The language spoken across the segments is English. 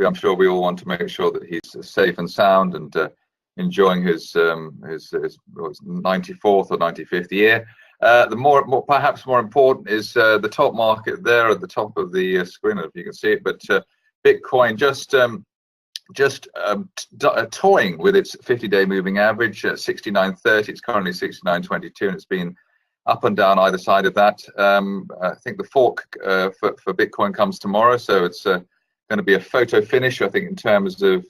I'm sure we all want to make sure that he's safe and sound and enjoying his 94th or 95th year. The perhaps more important is the top market there at the top of the screen, if you can see it. But Bitcoin just toying with its 50-day moving average at 69.30. It's currently 69.22, and it's been up and down either side of that. I think the fork for Bitcoin comes tomorrow, so it's going to be a photo finish, I think, in terms of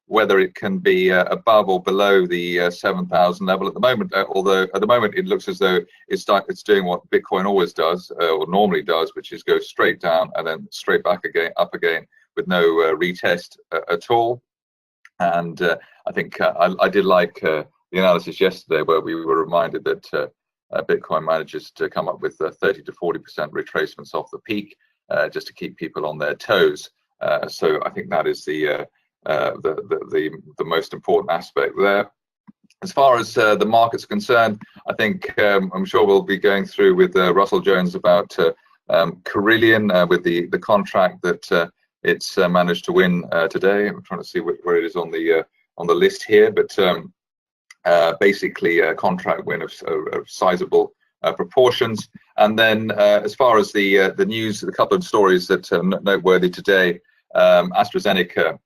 whether it can be above or below the 7,000 level at the moment. Although at the moment it looks as though it's doing what Bitcoin always does, or normally does, which is go straight down and then straight back again, up again, with no retest at all. And I think I did like the analysis yesterday, where we were reminded that Bitcoin manages to come up with 30 to 40% retracements off the peak, just to keep people on their toes. So I think that is the most important aspect there. As far as the market's concerned, I think I'm sure we'll be going through with Russell Jones about Carillion, with the contract that it's managed to win today. I'm trying to see where it is on the list here, but basically a contract win of sizable proportions. And then as far as the news, a couple of stories that are noteworthy today. AstraZeneca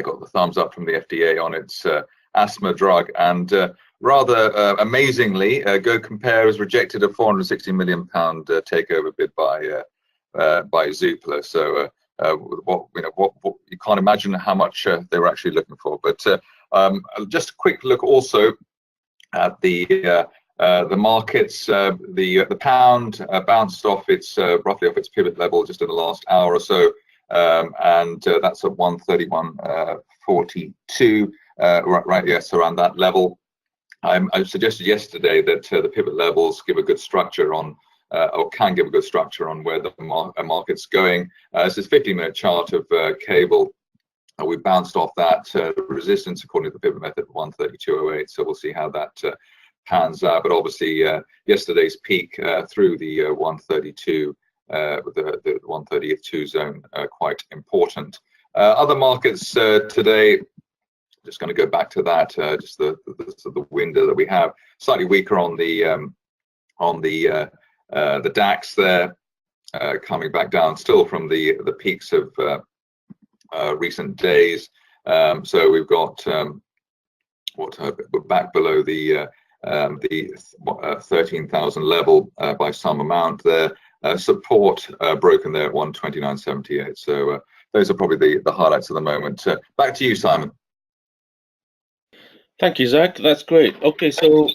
got the thumbs up from the FDA on its asthma drug, and rather amazingly, GoCompare has rejected a £460 million takeover bid by Zoopla. So you can't imagine how much they were actually looking for. But just a quick look also at the markets. The pound bounced off its roughly off its pivot level just in the last hour or so, and that's at 131.42. Right, yes, around that level. I suggested yesterday that the pivot levels give a good structure on, or can give a good structure on where the market's going. This is a 50-minute chart of cable. We bounced off that resistance according to the pivot method, 132.08. So we'll see how that pans out. But obviously, yesterday's peak through the 132, the 132 zone, quite important. Other markets today. Just going to go back to that. Just the window that we have, slightly weaker on the DAX there, coming back down still from the peaks of recent days. So we've got we're back below the 13,000 level by some amount there. Support broken there at 129.78. So those are probably the highlights of the moment. Back to you, Simon. Thank you, Zach. That's great. Okay, so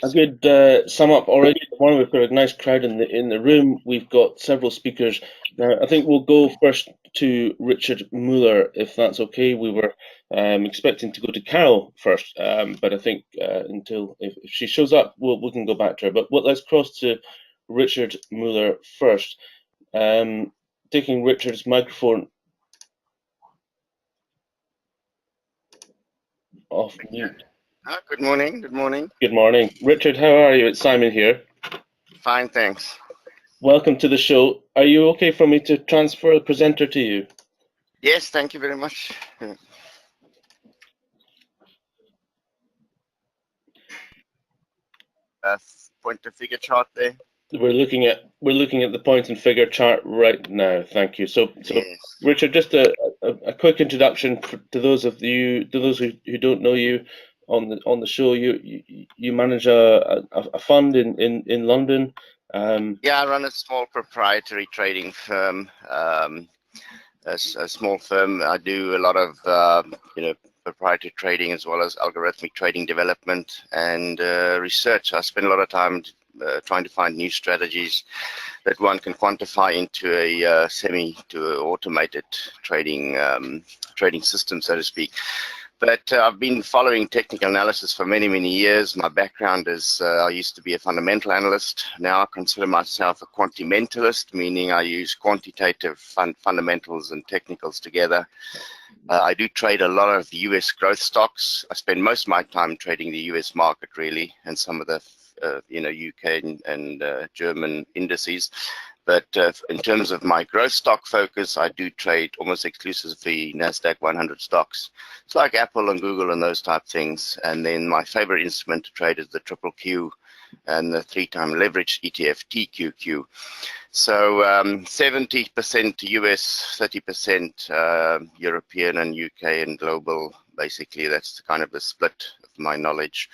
a good sum up already. One, we've got a nice crowd in the room. We've got several speakers. Now, I think we'll go first to Richard Muller, if that's okay. We were expecting to go to Carol first, but I think until if she shows up, we can go back to her. But let's cross to Richard Muller first. Taking Richard's microphone off mute. Good morning. Good morning. Good morning, Richard. How are you? It's Simon here. Fine, thanks. Welcome to the show. Are you okay for me to transfer the presenter to you? Yes, thank you very much. Point and figure chart there. We're looking at the point and figure chart right now. Thank you. So yes. Richard, just a quick introduction to those of you, to those who don't know you on the show. You manage a fund in London. Yeah, I run a small proprietary trading firm. A small firm. I do a lot of proprietary trading as well as algorithmic trading development and research. I spend a lot of time trying to find new strategies that one can quantify into a automated trading system, so to speak. But I've been following technical analysis for many, many years. My background is I used to be a fundamental analyst. Now I consider myself a quantimentalist, meaning I use quantitative fundamentals and technicals together. I do trade a lot of US growth stocks. I spend most of my time trading the US market, really, and some of the UK and German indices. But in terms of my growth stock focus, I do trade almost exclusively NASDAQ 100 stocks. It's like Apple and Google and those type things. And then my favorite instrument to trade is the triple Q and the 3-time leverage ETF TQQ. So 70% US, 30% European and UK and global. Basically, that's kind of the split of my knowledge.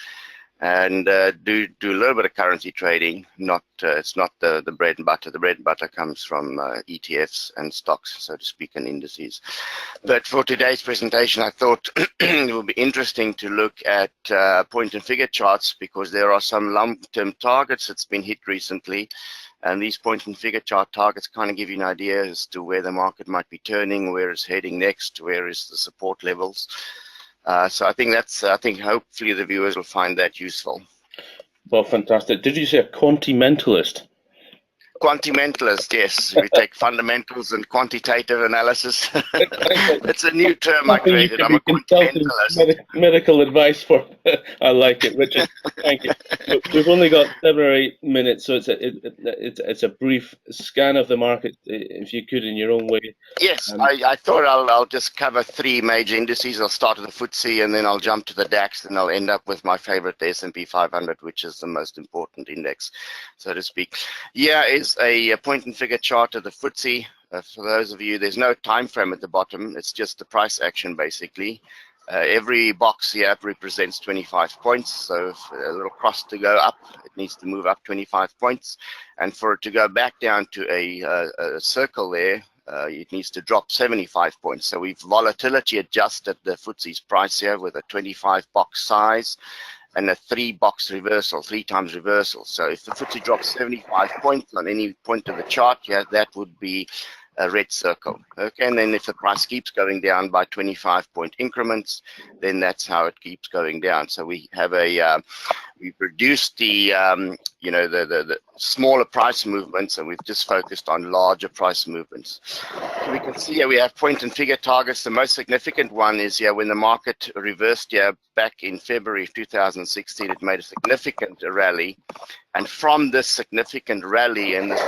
And do a little bit of currency trading. It's not the bread and butter. The bread and butter comes from ETFs and stocks, so to speak, and indices. But for today's presentation, I thought it would be interesting to look at point and figure charts, because there are some long-term targets that's been hit recently. And these point and figure chart targets kind of give you an idea as to where the market might be turning, where it's heading next, where is the support levels. So I think hopefully the viewers will find that useful. Well, fantastic. Did you say a quantimentalist? Quantimentalist, yes. We take fundamentals and quantitative analysis. It's a new term I created. I'm a quantimentalist. Medical advice for. I like it, Richard. Thank you. We've only got 7 or 8 minutes, so it's a brief scan of the market, if you could, in your own way. Yes, I thought I'll just cover 3 major indices. I'll start with the FTSE, and then I'll jump to the DAX, and I'll end up with my favorite, the S&P 500, which is the most important index, so to speak. Yeah, it's a point and figure chart of the FTSE. For those of you, there's no time frame at the bottom. It's just the price action, basically. Every box here represents 25 points. So if a little cross to go up, it needs to move up 25 points. And for it to go back down to a circle there, it needs to drop 75 points. So we've volatility adjusted the FTSE's price here with a 25 box size and a 3-box reversal, 3 times reversal. So if the FTSE drops 75 points on any point of the chart, yeah, that would be a red circle. Okay, and then if the price keeps going down by 25-point increments, then that's how it keeps going down. So we have we've reduced the the smaller price movements, and we've just focused on larger price movements. So we can see here we have point and figure targets. The most significant one is when the market reversed back in February of 2016, it made a significant rally, and from this significant rally and this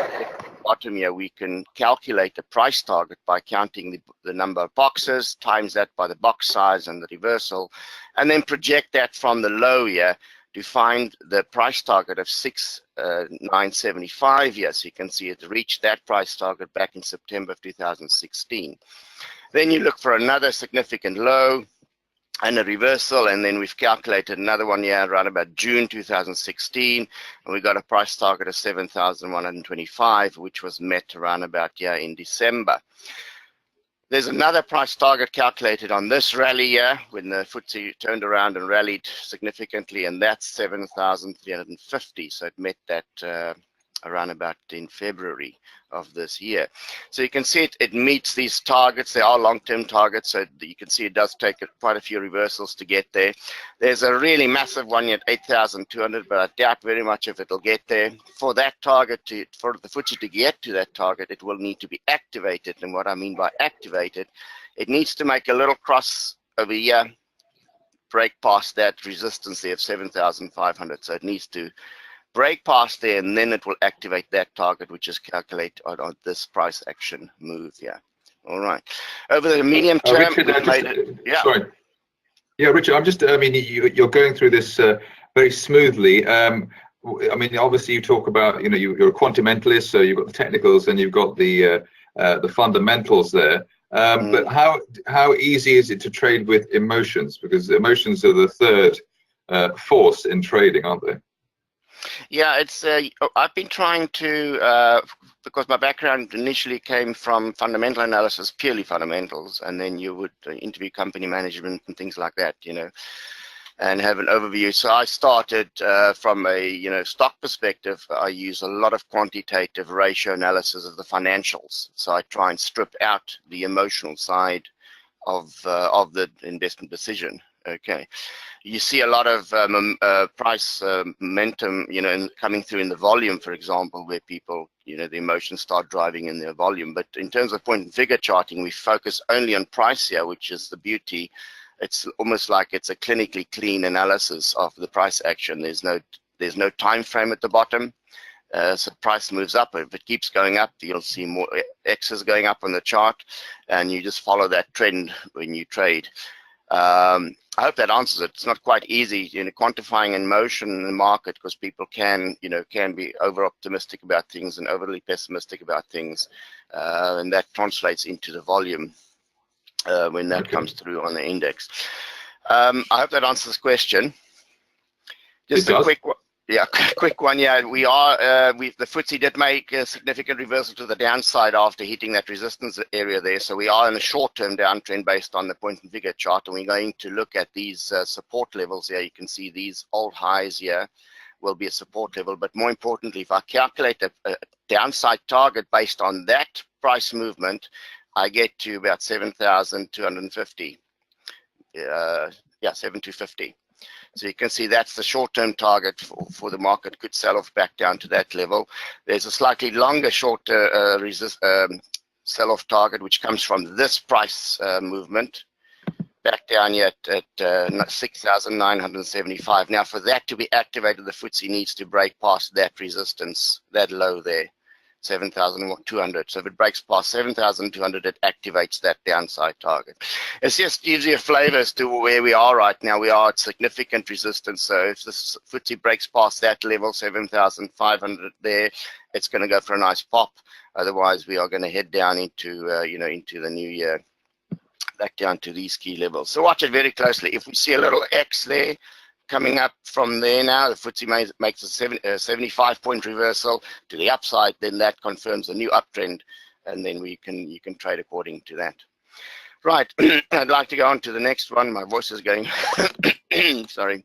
bottom here, we can calculate the price target by counting the number of boxes, times that by the box size and the reversal, and then project that from the low here to find the price target of 6,975 here. So you can see it reached that price target back in September of 2016. Then you look for another significant low and a reversal, and then we've calculated another one here around about June 2016, and we got a price target of 7,125, which was met around about here in December. There's another price target calculated on this rally here when the FTSE turned around and rallied significantly, and that's 7,350. So it met that around about in February of this year. So you can see it meets these targets. They are long-term targets, so you can see it does take quite a few reversals to get there. There's a really massive one at 8,200, but I doubt very much if it'll get there. For that target, for the FTSE to get to that target, it will need to be activated. And what I mean by activated, it needs to make a little cross over here, break past that resistance there of 7,500. So it needs to break past there, and then it will activate that target, which is calculated on this price action move here. All right. Over the medium term, Richard, sorry. Yeah, Richard, you're going through this very smoothly. I mean, obviously you talk about, you're a quantimentalist, so you've got the technicals and you've got the fundamentals there. But how easy is it to trade with emotions? Because emotions are the third force in trading, aren't they? Yeah, it's. I've been trying to, because my background initially came from fundamental analysis, purely fundamentals, and then you would interview company management and things like that, and have an overview. So I started from a stock perspective. I use a lot of quantitative ratio analysis of the financials. So I try and strip out the emotional side of the investment decision. Okay, you see a lot of price momentum, coming through in the volume, for example, where people, the emotions start driving in their volume. But in terms of point and figure charting, we focus only on price here, which is the beauty. It's almost like it's a clinically clean analysis of the price action. There's no time frame at the bottom. So price moves up. If it keeps going up, you'll see more X's going up on the chart, and you just follow that trend when you trade. I hope that answers it. It's not quite easy, quantifying in motion in the market, because people can be over optimistic about things and overly pessimistic about things, and that translates into the volume when that comes through on the index. I hope that answers the question. Just a quick one. Yeah, quick one. Yeah, we are. The FTSE did make a significant reversal to the downside after hitting that resistance area there. So we are in a short-term downtrend based on the point and figure chart, and we're going to look at these support levels here. You can see these old highs here will be a support level. But more importantly, if I calculate a downside target based on that price movement, I get to about 7,250. Yeah, 7,250. So you can see that's the short-term target for the market. Could sell off back down to that level. There's a slightly longer shorter sell-off target, which comes from this price movement back down here at 6,975. Now, for that to be activated, the FTSE needs to break past that resistance, that low there, 7,200. So if it breaks past 7,200, it activates that downside target. It just gives you a flavor as to where we are right now. We are at significant resistance. So if the FTSE breaks past that level, 7,500 there, it's going to go for a nice pop. Otherwise, we are going to head down into into the new year, back down to these key levels. So watch it very closely. If we see a little X there, coming up from there now, the FTSE makes a 75-point reversal to the upside, then that confirms a new uptrend, and then you can trade according to that. Right, I'd like to go on to the next one. My voice is going, sorry.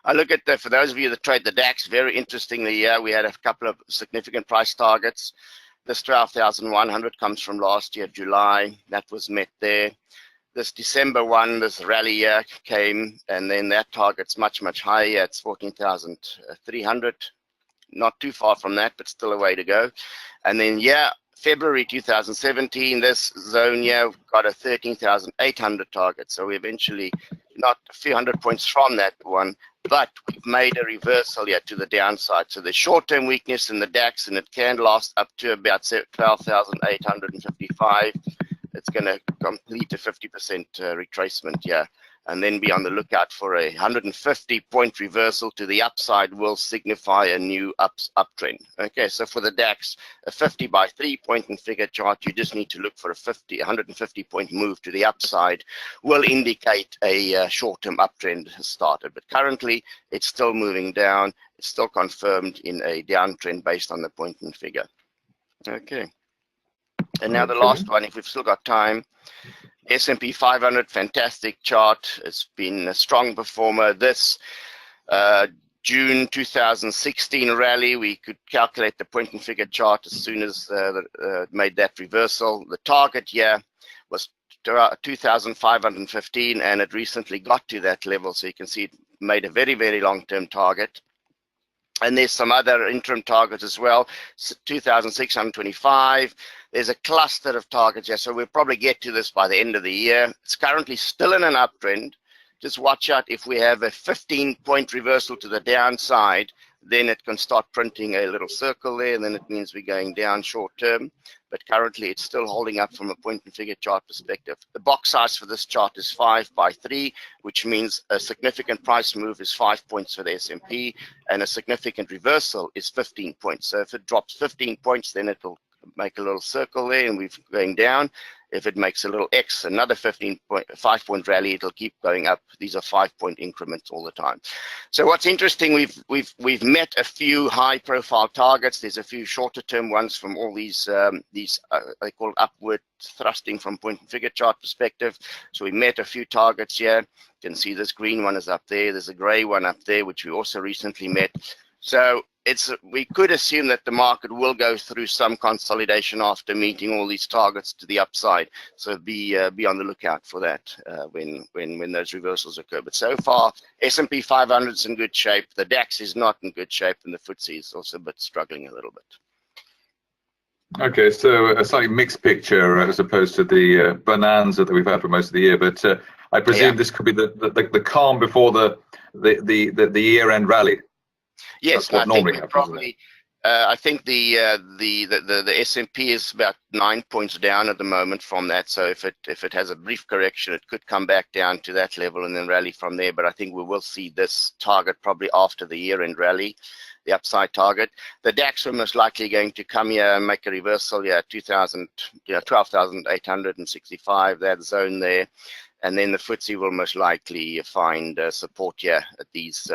I look at for those of you that trade the DAX, very interestingly, yeah, we had a couple of significant price targets. This 12,100 comes from last year, July. That was met there. This December one, this rally here came, and then that target's much, much higher. It's 14,300. Not too far from that, but still a way to go. And then, yeah, February 2017, this zone here got a 13,800 target. So we eventually, not a few hundred points from that one, but we've made a reversal here to the downside. So the short-term weakness in the DAX, and it can last up to about 12,855. It's going to complete a 50% retracement here, and then be on the lookout for a 150-point reversal to the upside will signify a new uptrend. Okay, so for the DAX, a 50 by 3 point and figure chart, you just need to look for a 150-point move to the upside will indicate a short-term uptrend has started. But currently, it's still moving down. It's still confirmed in a downtrend based on the point and figure. Okay. And now the last one, if we've still got time, S&P 500, fantastic chart. It's been a strong performer. This June 2016 rally, we could calculate the point and figure chart as soon as made that reversal. The target here was 2,515, and it recently got to that level. So you can see it made a very, very long-term target. And there's some other interim targets as well, 2,625. There's a cluster of targets here, so we'll probably get to this by the end of the year. It's currently still in an uptrend. Just watch out if we have a 15-point reversal to the downside, then it can start printing a little circle there, and then it means we're going down short term. But currently, it's still holding up from a point and figure chart perspective. The box size for this chart is 5 by 3, which means a significant price move is 5 points for the S&P, and a significant reversal is 15 points. So if it drops 15 points, then it'll make a little circle there, and we're going down. If it makes a little X, another 5-point rally, it'll keep going up. These are 5-point increments all the time. So what's interesting, we've met a few high-profile targets. There's a few shorter-term ones from all these they call upward thrusting from point and figure chart perspective. So we met a few targets here. You can see this green one is up there. There's a gray one up there, which we also recently met. So we could assume that the market will go through some consolidation after meeting all these targets to the upside. So be on the lookout for that when those reversals occur. But so far, S&P 500 is in good shape. The DAX is not in good shape, and the FTSE is also a bit struggling a little bit. Okay, so a slightly mixed picture as opposed to the bonanza that we've had for most of the year. But I presume this could be the calm before the year-end rally. Yes, I think we I think the S&P is about 9 points down at the moment from that. So if it has a brief correction, it could come back down to that level and then rally from there. But I think we will see this target probably after the year-end rally, the upside target. The DAX are most likely going to come here and make a reversal. 12,865, that zone there. And then the FTSE will most likely find support here at these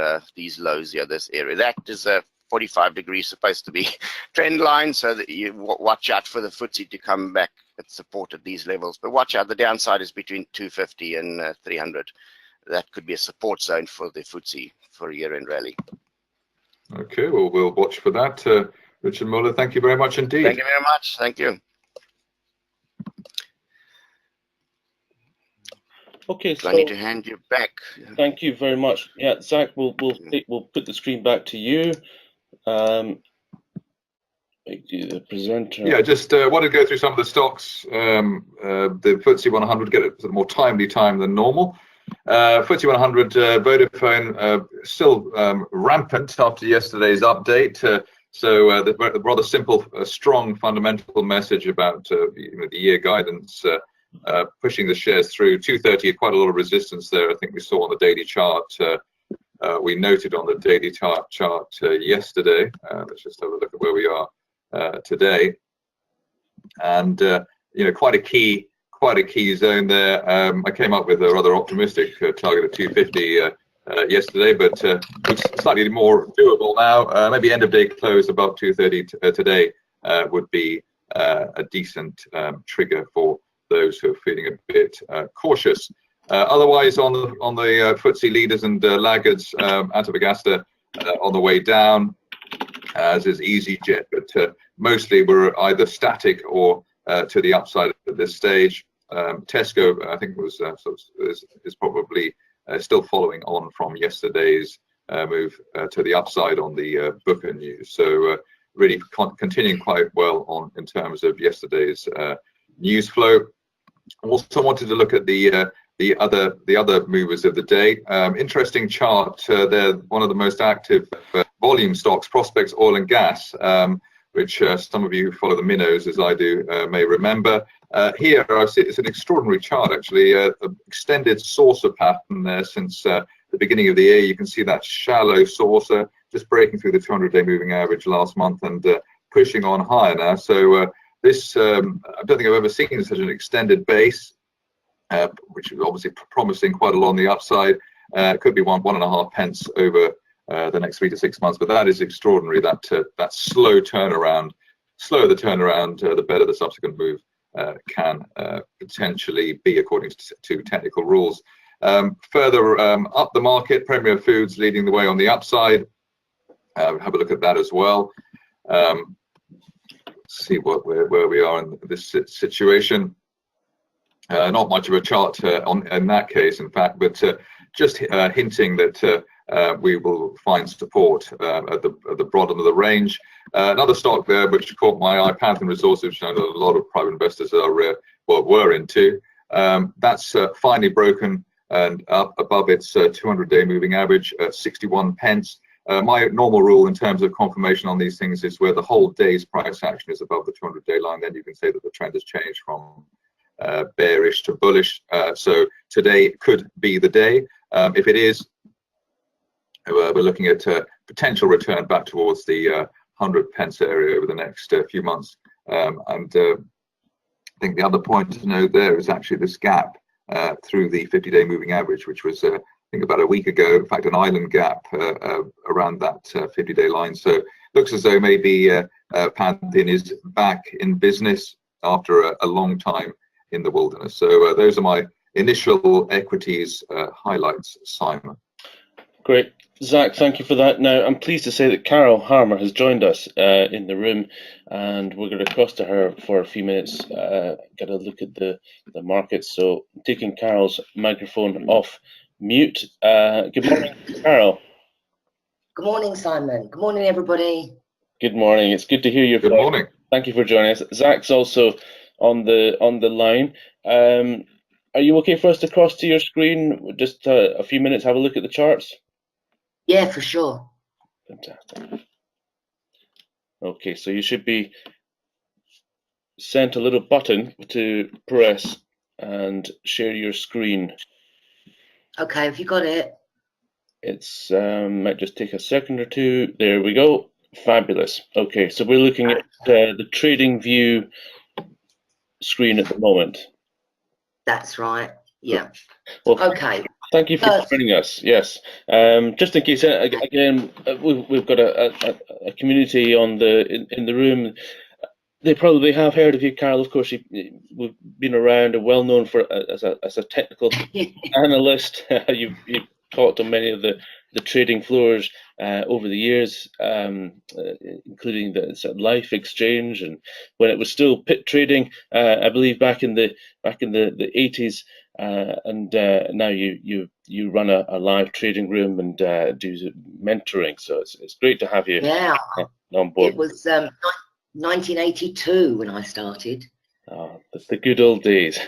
lows here, this area. That is a 45 degrees supposed to be trend line, so that you watch out for the FTSE to come back at support at these levels. But watch out, the downside is between 250 and 300. That could be a support zone for the FTSE for a year-end rally. Okay, well, we'll watch for that. Richard Muller, thank you very much indeed. Thank you very much. Thank you. Okay, so I need to hand you back. Thank you very much. Yeah, Zach, we'll put the screen back to you. The presenter. Yeah, just want to go through some of the stocks. The FTSE 100 get a more timely time than normal. FTSE 100, Vodafone still rampant after yesterday's update. So the rather simple, strong fundamental message about the year guidance pushing the shares through 230. Quite a lot of resistance there. I think we saw on the daily chart. We noted on the daily chart yesterday. Let's just have a look at where we are today, and quite a key zone there. I came up with a rather optimistic target of 250 yesterday, but looks slightly more doable now. Maybe end of day close above 230 today would be a decent trigger for those who are feeling a bit cautious. Otherwise, on the FTSE leaders and laggards, Antofagasta on the way down, as is EasyJet, but mostly we're either static or to the upside at this stage. Tesco, I think, is probably still following on from yesterday's move to the upside on the Booker news. So really continuing quite well on in terms of yesterday's news flow. Also wanted to look at the other movers of the day. Interesting chart. They're one of the most active volume stocks, Prospects Oil and Gas, which some of you who follow the minnows, as I do, may remember. Here, I see it's an extraordinary chart, actually. Extended saucer pattern there since the beginning of the year. You can see that shallow saucer just breaking through the 200-day moving average last month and pushing on higher now. So this, I don't think I've ever seen such an extended base, which is obviously promising quite a lot on the upside. Could be 1.5 pence over the next 3 to 6 months, but that is extraordinary. That slow turnaround, slower the turnaround, the better the subsequent move can potentially be, according to technical rules. Further up the market, Premier Foods leading the way on the upside. Have a look at that as well. See where we are in this situation. Not much of a chart in that case, in fact, but just hinting that we will find support at the bottom of the range. Another stock there which caught my eye, Pantheon Resources, which I know a lot of private investors were into. That's finally broken and up above its 200-day moving average at 61 pence. My normal rule in terms of confirmation on these things is where the whole day's price action is above the 200-day line, then you can say that the trend has changed from bearish to bullish. So today could be the day. If it is, we're looking at a potential return back towards the 100 pence area over the next few months. And I think the other point to note there is actually this gap through the 50-day moving average, which was I think about a week ago, in fact, an island gap around that 50-day line. So looks as though maybe Pantheon is back in business after a long time in the wilderness. So those are my initial equities highlights, Simon. Great. Zach, thank you for that. Now, I'm pleased to say that Carol Harmer has joined us in the room, and we're going to cross to her for a few minutes, get a look at the markets. So I'm taking Carol's microphone off mute. Good morning, Carol. Good morning, Simon. Good morning, everybody. Good morning. It's good to hear your voice. Good morning. Thank you for joining us. Zach's also on the line. Are you okay for us to cross to your screen? Just a few minutes, have a look at the charts? Yeah, for sure. Fantastic. Okay, so you should be sent a little button to press and share your screen. Okay, have you got it? It's might just take a second or two. There we go. Fabulous. Okay, so we're looking at the trading view screen at the moment. That's right. Yeah. Well, Okay. thank you for joining us. Yes. Just in case, again, we've got a community on in the room. They probably have heard of you, Carol. Of course, we've been around and well known for as a technical analyst. You've taught on many of the trading floors over the years, including the sort of Life Exchange, and when it was still pit trading, I believe back in the 80s. And now you run a live trading room and do mentoring. So it's great to have you on board. It was 1982 when I started. Oh, the good old days.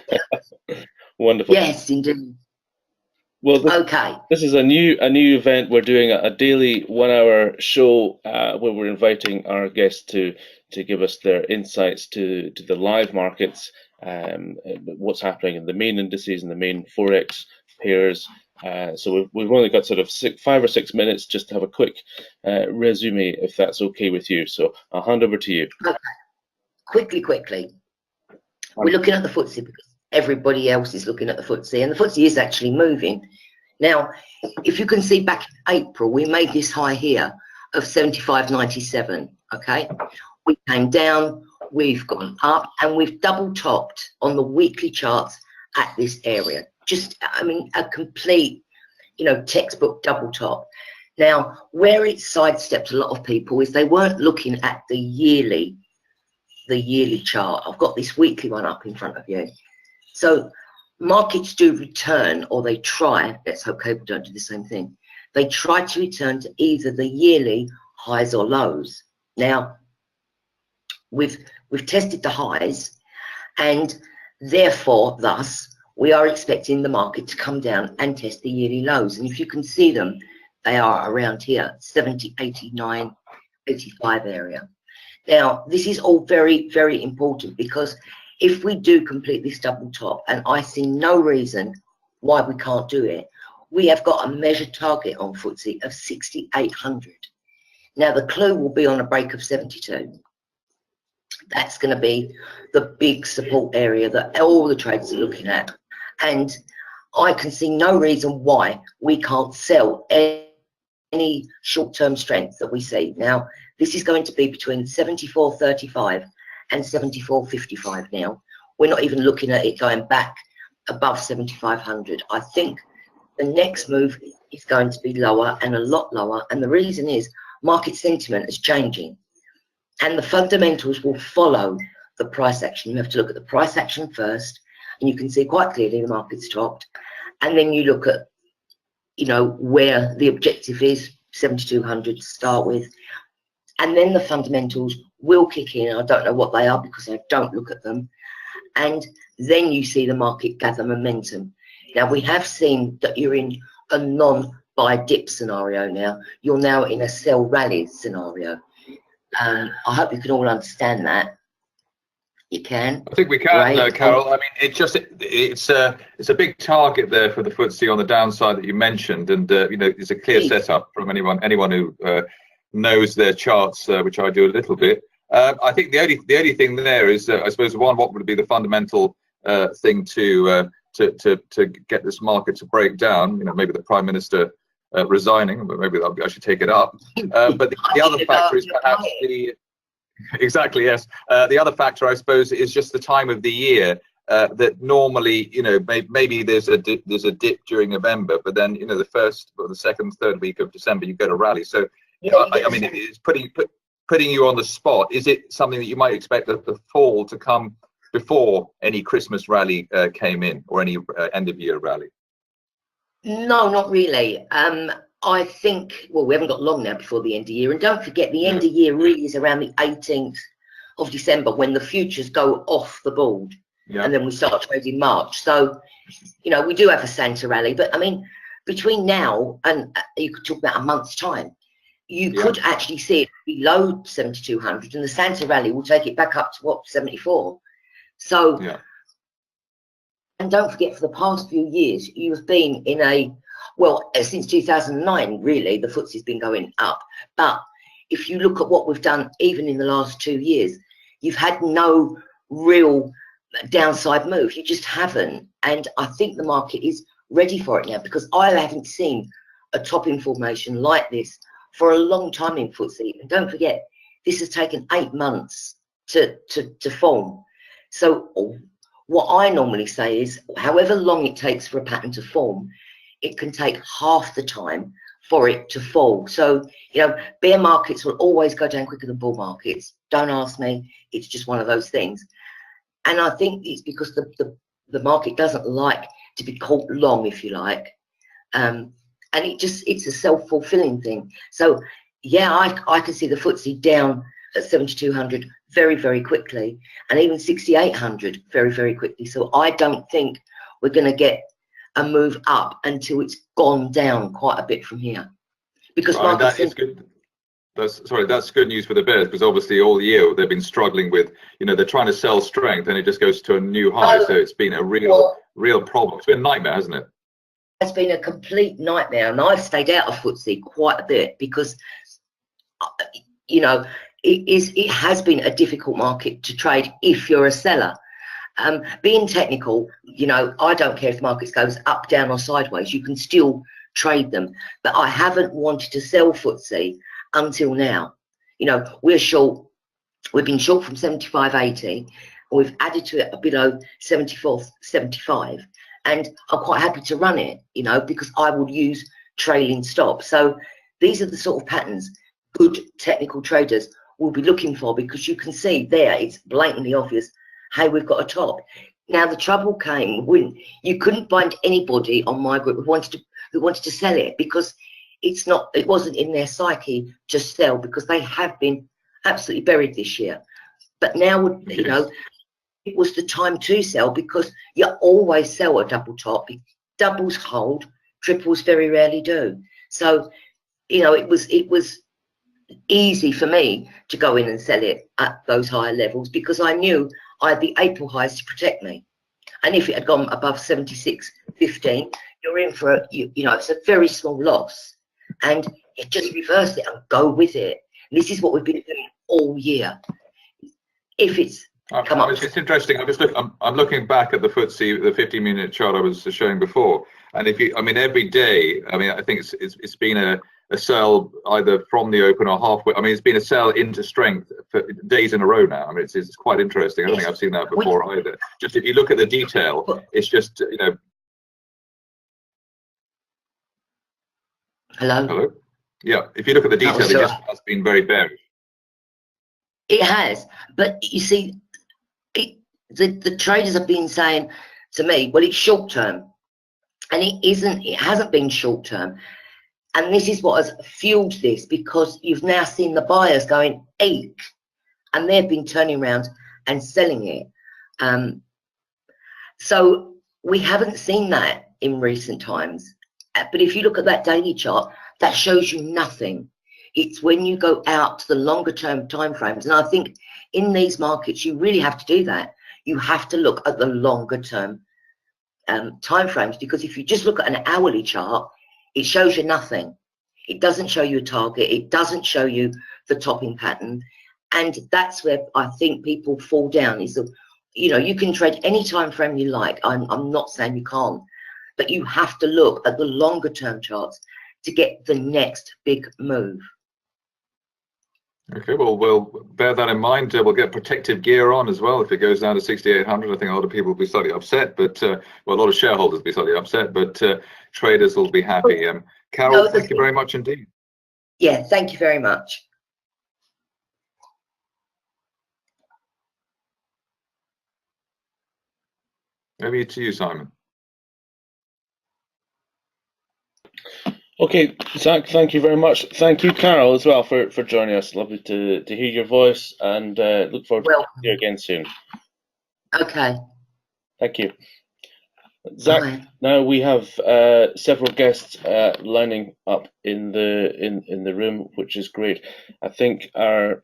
Wonderful. Yes, indeed. Well, this is a new event. We're doing a daily 1 hour show where we're inviting our guests to give us their insights to the live markets, what's happening in the main indices and the main forex pairs. So we've only got sort of 5 or 6 minutes just to have a quick resume, if that's okay with you. So I'll hand over to you. Okay. Quickly. We're looking at the FTSE because everybody else is looking at the FTSE, and the FTSE is actually moving. Now, if you can see back in April, we made this high here of 75.97. Okay, we came down, we've gone up, and we've double topped on the weekly charts at this area. Just, I mean, a complete, textbook double top. Now, where it sidestepped a lot of people is they weren't looking at the yearly chart. I've got this weekly one up in front of you. So markets do return, or they try, let's hope cable don't do the same thing, they try to return to either the yearly highs or lows. Now, we've tested the highs, and therefore, thus, we are expecting the market to come down and test the yearly lows. And if you can see them, they are around here, 70, 89, 85 area. Now, this is all very, very important, because if we do complete this double top, and I see no reason why we can't do it, we have got a measured target on FTSE of 6,800. Now, the clue will be on a break of 72. That's going to be the big support area that all the traders are looking at. And I can see no reason why we can't sell any short-term strength that we see. Now, this is going to be between 74.35 and 74.55 now. We're not even looking at it going back above 7,500. I think the next move is going to be lower, and a lot lower. And the reason is market sentiment is changing, and the fundamentals will follow the price action. You have to look at the price action first, and you can see quite clearly the market's dropped. And then you look at, where the objective is, 7,200 to start with. And then the fundamentals will kick in. I don't know what they are because I don't look at them. And then you see the market gather momentum. Now, we have seen that you're in a non-buy dip scenario now. You're now in a sell rally scenario. I hope you can all understand that. You can. I think we can, Carol. I mean, it's a big target there for the FTSE on the downside that you mentioned, and it's a clear setup from anyone who knows their charts, which I do a little bit. I think the only thing there is, I suppose, what would be the fundamental thing to get this market to break down? Maybe the Prime Minister resigning, but maybe I should take it up. But the other factor is perhaps exactly, yes. The other factor, I suppose, is just the time of the year. That normally, maybe there's a dip during November, but then the first or the second, third week of December you get a rally. So I mean, it's putting you on the spot. Is it something that you might expect the fall to come before any Christmas rally came in, or any end of year rally? No, not really. I think, well, we haven't got long now before the end of year. And don't forget, the end of year really is around the 18th of December, when the futures go off the board. Yeah. And then we start trading March. So, we do have a Santa rally. But, I mean, between now and you could talk about a month's time, you could actually see it below 7,200, and the Santa rally will take it back up to what, 74. So, and don't forget, for the past few years, you've been in a, well, since 2009, really, the FTSE's been going up. But if you look at what we've done, even in the last 2 years, you've had no real downside move. You just haven't. And I think the market is ready for it now, because I haven't seen a top in formation like this for a long time in FTSE. And don't forget, this has taken 8 months to form. So what I normally say is, however long it takes for a pattern to form, it can take half the time for it to fall. So, you know, bear markets will always go down quicker than bull markets. Don't ask me. It's just one of those things. And I think it's because the market doesn't like to be caught long, if you like. And it's a self-fulfilling thing. So yeah, I can see the FTSE down at 7,200 very, very quickly, and even 6,800 very, very quickly. So I don't think we're going to get a move up until it's gone down quite a bit from here. Because that is good. That's good news for the bears, because obviously all year they've been struggling with, you know, they're trying to sell strength and it just goes to a new high. So it's been a real problem. It's been a nightmare, hasn't it? It's been a complete nightmare, and I've stayed out of FTSE quite a bit because, you know, it has been a difficult market to trade if you're a seller. Being technical, you know, I don't care if the market goes up, down or sideways, you can still trade them. But I haven't wanted to sell FTSE until now. You know, we're short, we've been short from 75.80, and we've added to it below 74.75. And I'm quite happy to run it, you know, because I would use trailing stops. So these are the sort of patterns good technical traders will be looking for, because you can see there, it's blatantly obvious, hey, we've got a top. Now, the trouble came when you couldn't find anybody on my group who wanted to sell it, because it wasn't in their psyche to sell, because they have been absolutely buried this year. But now, you know, it was the time to sell, because you always sell a double top. Doubles hold, triples very rarely do. So, you know, it was easy for me to go in and sell it at those higher levels, because I knew I had the April highs to protect me. And if it had gone above 76.15, you're in for you know, it's a very small loss. And it just reverse it and go with it. And this is what we've been doing all year. If it's it's interesting. I'm looking back at the FTSE, the 15-minute chart I was showing before, and I mean, every day, I mean, I think it's been a sell either from the open or halfway. I mean, it's been a sell into strength for days in a row now. I mean, it's quite interesting. I don't think I've seen that before either. Just if you look at the detail, it's just, you know. Hello. Yeah, if you look at the detail, it just has been very bearish. It has, but you see, the traders have been saying to me, well, it's short term, and it hasn't been short term. And this is what has fueled this, because you've now seen the buyers going eek, and they've been turning around and selling it. So we haven't seen that in recent times. But if you look at that daily chart, that shows you nothing. It's when you go out to the longer term timeframes, and I think in these markets you really have to do that. You have to look at the longer term timeframes, because if you just look at an hourly chart, it shows you nothing. It doesn't show you a target. It doesn't show you the topping pattern, and that's where I think people fall down. Is that, you know, you can trade any time frame you like. I'm not saying you can't, but you have to look at the longer term charts to get the next big move. Okay, well, we'll bear that in mind. We'll get protective gear on as well if it goes down to 6,800. I think a lot of people will be slightly upset, but well, a lot of shareholders will be slightly upset, but traders will be happy. Carol, thank you very much indeed. Yeah, thank you very much. Over to you, Simon. Okay, Zach, thank you very much. Thank you, Carol, as well, for joining us. Lovely to hear your voice, and look forward to seeing you again soon. Okay. Thank you. Zach, Hi. now we have several guests lining up in the room, which is great. I think our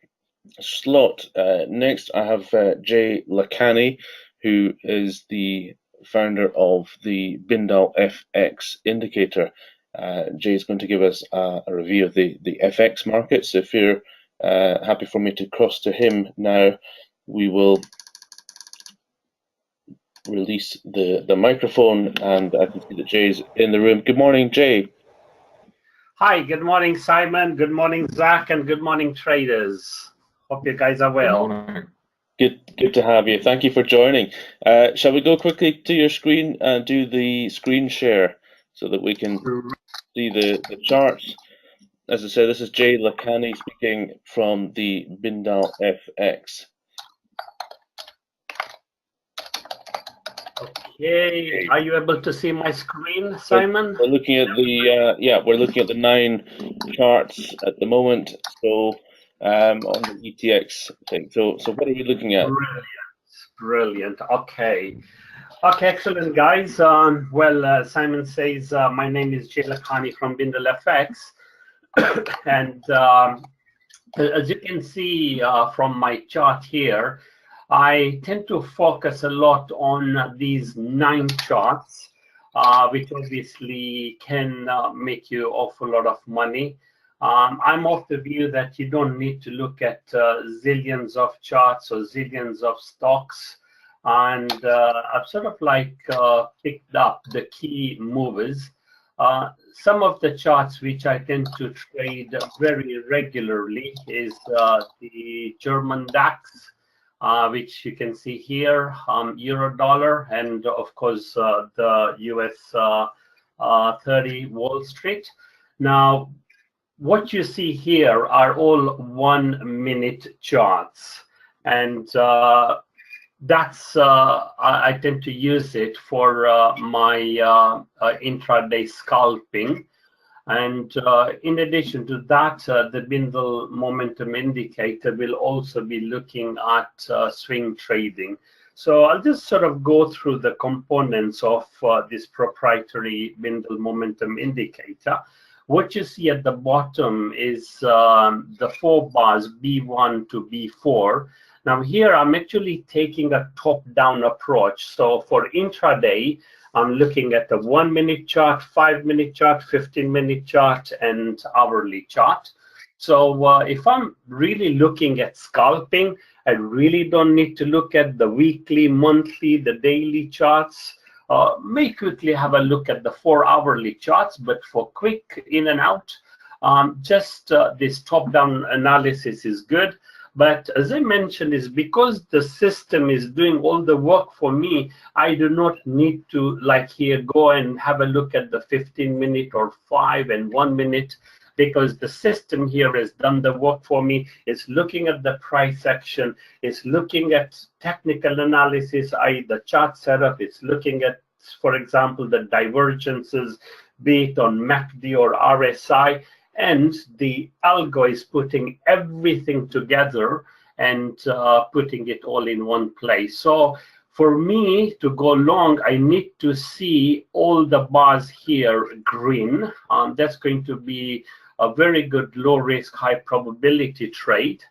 slot next, I have Jay Lacani, who is the founder of the Bindal FX indicator. Jay is going to give us a review of the FX markets. If you're happy for me to cross to him now, we will release the microphone, and I can see that Jay's in the room. Good morning, Jay. Hi, good morning, Simon. Good morning, Zach, and good morning, traders. Hope you guys are well. Good morning. Good to have you. Thank you for joining. Shall we go quickly to your screen and do the screen share so that we can see the charts? As I said, this is Jay Lacani speaking from the Bindal FX. Okay, are you able to see my screen, Simon? We're looking at the we're looking at the 9 charts at the moment. So on the ETX thing. So what are we looking at? Brilliant. Okay, excellent, guys. Well, Simon says my name is Jay Lacani from Bindal FX, and as you can see from my chart here, I tend to focus a lot on these 9 charts, which obviously can make you an awful lot of money. I'm of the view that you don't need to look at zillions of charts or zillions of stocks. And I've sort of like picked up the key movers. Some of the charts which I tend to trade very regularly is the German DAX, which you can see here, euro dollar, and of course the US 30 Wall Street. Now, what you see here are all 1-minute charts, and that's I tend to use it for my intraday scalping. And in addition to that, the Bindal Momentum Indicator will also be looking at swing trading. So I'll just sort of go through the components of this proprietary Bindal Momentum Indicator. What you see at the bottom is the 4 bars, B1 to B4. Now here I'm actually taking a top-down approach. So for intraday, I'm looking at the 1-minute chart, 5-minute chart, 15-minute chart, and hourly chart. So if I'm really looking at scalping, I really don't need to look at the weekly, monthly, the daily charts. May quickly have a look at the 4-hourly charts, but for quick in and out, just this top-down analysis is good. But as I mentioned, is because the system is doing all the work for me, I do not need to, like here, go and have a look at the 15-minute or 5 and 1 minute, because the system here has done the work for me. It's looking at the price action, it's looking at technical analysis, i.e. the chart setup, it's looking at, for example, the divergences, be it on MACD or RSI, and the algo is putting everything together and putting it all in one place. So for me to go long, I need to see all the bars here green. That's going to be a very good low risk, high probability trade.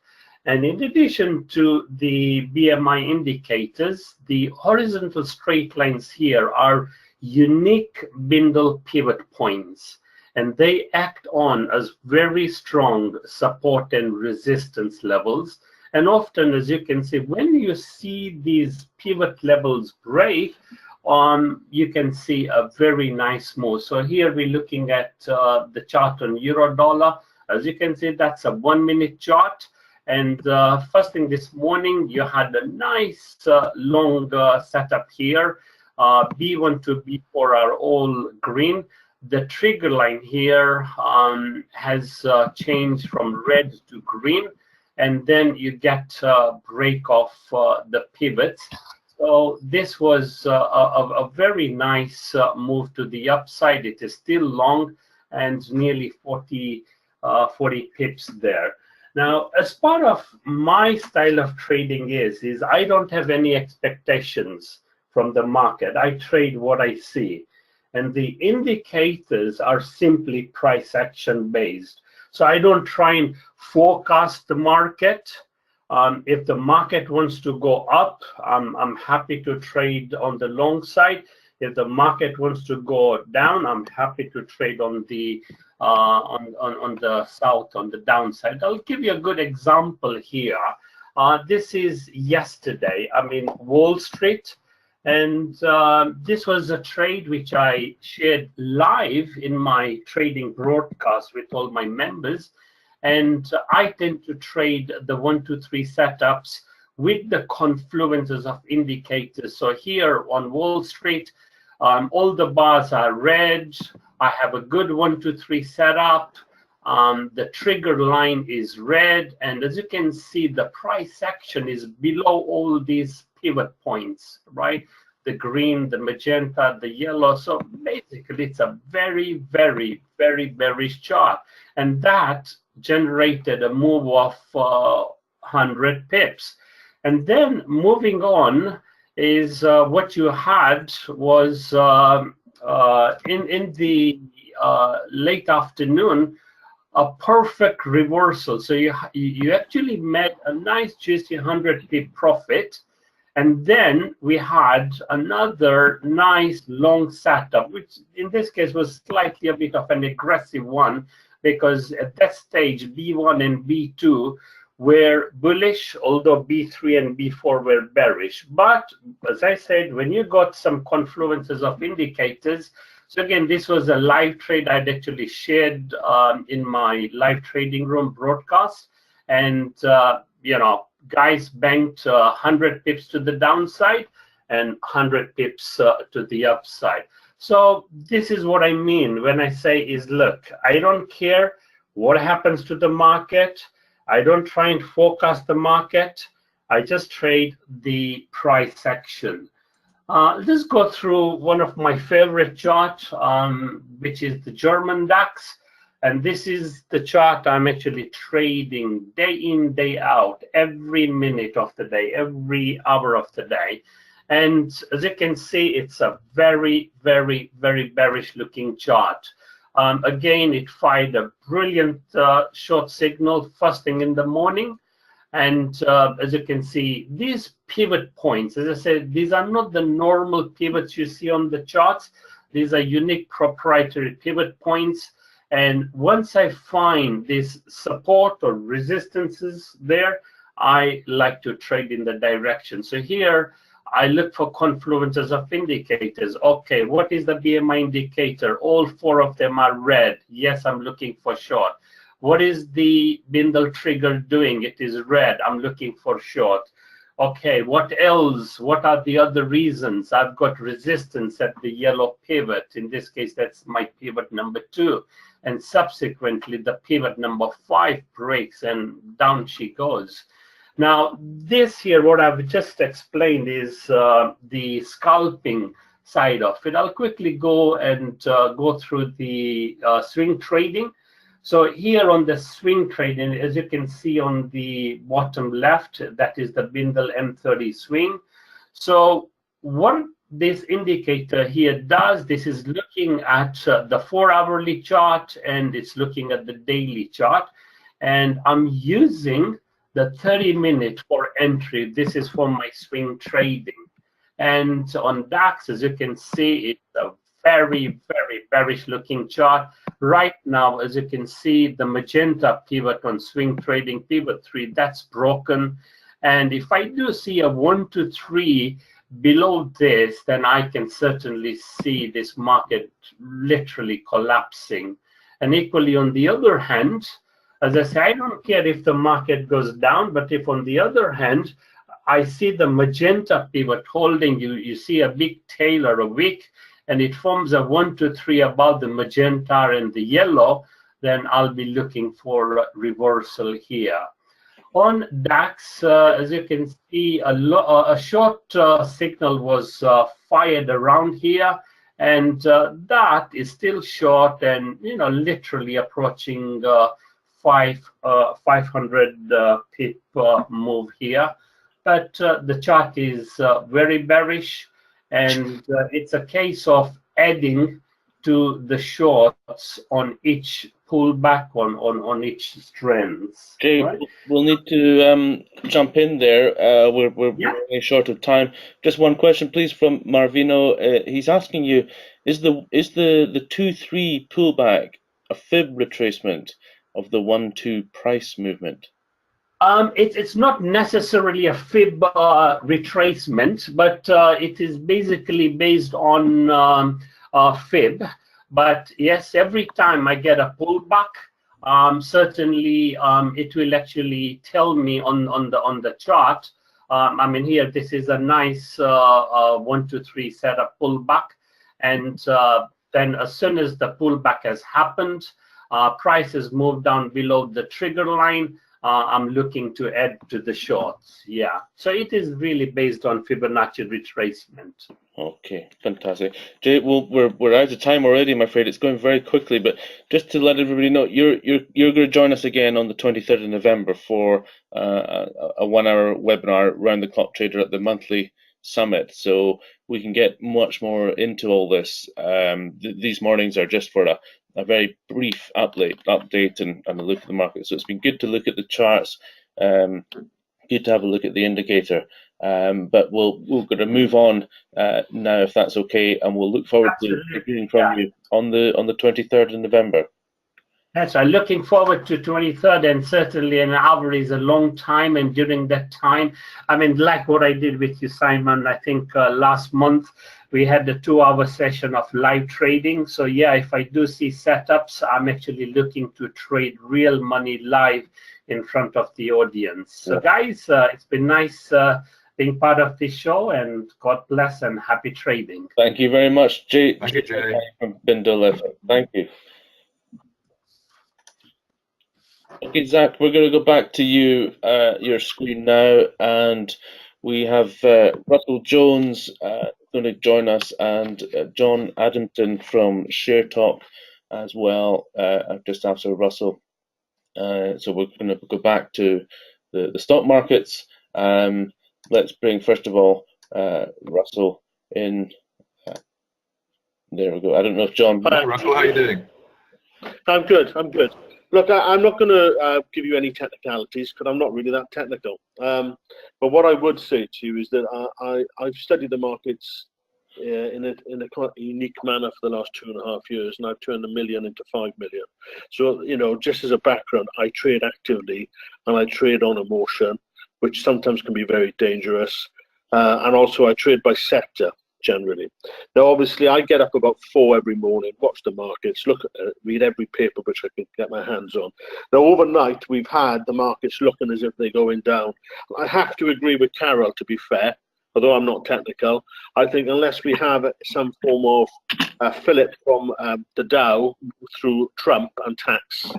And in addition to the BMI indicators, the horizontal straight lines here are unique Bindal pivot points, and they act on as very strong support and resistance levels. And often, as you can see, when you see these pivot levels break, you can see a very nice move. So here we're looking at the chart on euro dollar. As you can see, that's a 1-minute chart. And first thing this morning, you had a nice long setup here. B1 to B4 are all green. The trigger line here has changed from red to green, and then you get break off the pivots. So this was a very nice move to the upside. It is still long and nearly 40 pips there. Now, as part of my style of trading is I don't have any expectations from the market. I trade what I see. And the indicators are simply price action based. So I don't try and forecast the market. If the market wants to go up, I'm happy to trade on the long side. If the market wants to go down, I'm happy to trade on the south, on the downside. I'll give you a good example here. This is yesterday. I'm in Wall Street, and this was a trade which I shared live in my trading broadcast with all my members. And I tend to trade the 1, 2, 3 setups with the confluences of indicators. So here on Wall Street, all the bars are red. I have a good 1, 2, 3 setup. The trigger line is red. And as you can see, the price action is below all these pivot points, right? The green, the magenta, the yellow. So basically, it's a very, very, very bearish chart. And that generated a move of 100 pips. And then moving on is what you had was in the late afternoon, a perfect reversal. So you actually made a nice juicy 100 pip profit. And then we had another nice long setup, which in this case was slightly a bit of an aggressive one, because at that stage, B1 and B2 were bullish, although B3 and B4 were bearish. But as I said, when you got some confluences of indicators, so again, this was a live trade I'd actually shared in my live trading room broadcast. And, you know, guys banked 100 pips to the downside and 100 pips to the upside. So this is what I mean when I say is, look, I don't care what happens to the market. I don't try and forecast the market. I just trade the price action. Let's go through one of my favorite charts, which is the German DAX. And this is the chart I'm actually trading day in, day out, every minute of the day, every hour of the day. And as you can see, it's a very, very, very bearish looking chart. Again, it fired a brilliant short signal first thing in the morning. And as you can see, these pivot points, as I said, these are not the normal pivots you see on the charts. These are unique proprietary pivot points. And once I find this support or resistances there, I like to trade in the direction. So here, I look for confluences of indicators. Okay, what is the BMI indicator? All 4 of them are red. Yes, I'm looking for short. What is the Bindle trigger doing? It is red. I'm looking for short. Okay, what else? What are the other reasons? I've got resistance at the yellow pivot. In this case, that's my pivot number 2. And subsequently, the pivot number 5 breaks and down she goes. Now, this here, what I've just explained is the scalping side of it. I'll quickly go and go through the swing trading. So here on the swing trading, as you can see on the bottom left, that is the Bindle M30 swing. So what this indicator here does, this is looking at the 4-hourly chart, and it's looking at the daily chart. And I'm using the 30-minute for entry. This is for my swing trading. And on DAX, as you can see, it's a very, very bearish looking chart. Right now, as you can see, the magenta pivot on swing trading, pivot 3, that's broken. And if I do see a 1 to 3 below this, then I can certainly see this market literally collapsing. And equally, on the other hand, as I say, I don't care if the market goes down, but if on the other hand, I see the magenta pivot holding, you see a big tail or a wick, and it forms a 1 to 3 above the magenta and the yellow, then I'll be looking for a reversal here. On DAX, as you can see, a short signal was fired around here, and that is still short and, you know, literally approaching 500 pip move here. But the chart is very bearish, and it's a case of adding to the shorts on each pullback on each strands. Jay, right? we'll need to jump in there. We're running short of time. Just one question, please, from Marvino. He's asking you: Is the 2-3 pullback a fib retracement of the 1-2 price movement? It's not necessarily a fib retracement, but it is basically based on fib. But yes, every time I get a pullback, certainly it will actually tell me on the chart. I mean, here this is a nice 1, 2, 3 setup pullback, and then as soon as the pullback has happened, price has moved down below the trigger line. I'm looking to add to the shorts. Yeah, so it is really based on Fibonacci retracement. Okay, fantastic. Jay, well, we're out of time already, I'm afraid. It's going very quickly, but just to let everybody know, you're going to join us again on the 23rd of November for a 1-hour webinar, Round the Clock Trader, at the monthly summit. So we can get much more into all this. These mornings are just for a very brief update and a look at the market. So it's been good to look at the charts, good to have a look at the indicator. But we're going to move on now, if that's okay, and we'll look forward to hearing from you on the 23rd of November. Yes, I'm looking forward to 23rd, and certainly an hour is a long time, and during that time, I mean, like what I did with you, Simon, I think last month we had the 2-hour session of live trading. So yeah, if I do see setups, I'm actually looking to trade real money live in front of the audience. So guys, it's been nice being part of this show, and God bless and happy trading. Thank you very much, Jay. Thank you, Jay. From Bindle. Thank you. Okay, Zach, we're going to go back to you, your screen now, and we have Russell Jones going to join us, and John Adamson from ShareTalk as well, just after Russell. So we're going to go back to the stock markets. Let's bring, first of all, Russell in. There we go. I don't know if John. Hi, Russell. How are you doing? I'm good. I'm good. Look, I'm not going to give you any technicalities because I'm not really that technical. But what I would say to you is that I've studied the markets in a quite unique manner for the last 2.5 years, and I've turned 1 million into 5 million. So, you know, just as a background, I trade actively and I trade on emotion, which sometimes can be very dangerous. And also I trade by sector generally. Now, obviously, I get up about 4 every morning, watch the markets, look at it, read every paper which I can get my hands on. Now, overnight, we've had the markets looking as if they're going down. I have to agree with Carol, to be fair, although I'm not technical. I think unless we have some form of fillip from the Dow through Trump and tax,